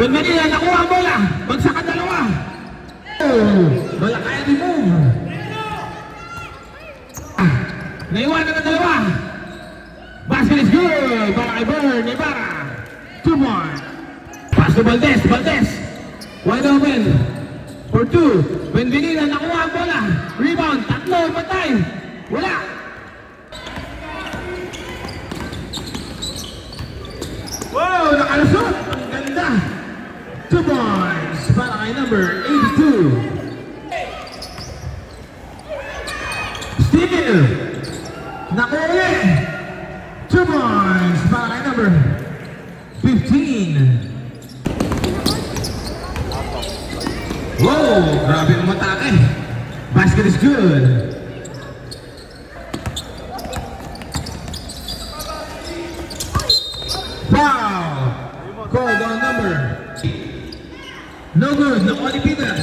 Benvenida, nakuha ang bola. Magsaka dalawa. Malakaya ni move. Naiwanan ng dalawa. Basket is good. Para kay Bern Ibarra. 2 more. Pass to Valdez. Valdez. Wide open. For 2. Benvenida, nakuha ang bola. Rebound. Tatlo. Patay. Wala. Wow, nakalusot. Ang ganda. 2 points para kay number 82. Steal. Nakuha. 2 points para kay number 15. Wow, grabe ang matake. Basket is good. Foul. Called on number. No good. Nakuha ni Peter.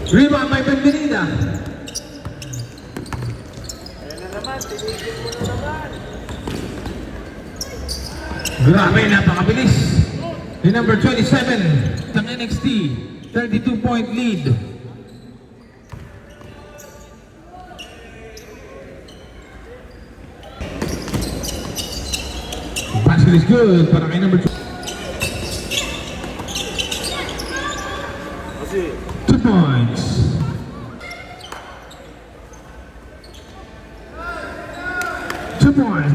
Rebound by Benvenida. Grabe, napakabilis. Yung number 27 ng NXT, 32-point lead. Basket is good para kay number 2. 2 points.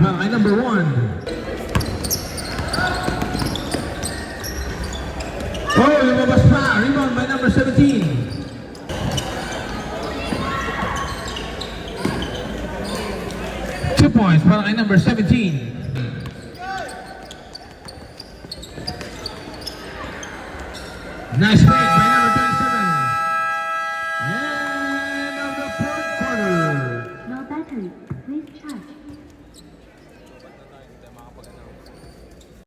Para kay number 1. Oh, lumabas pa. Rebound by number 17. Two points para kay number 17. Nice break by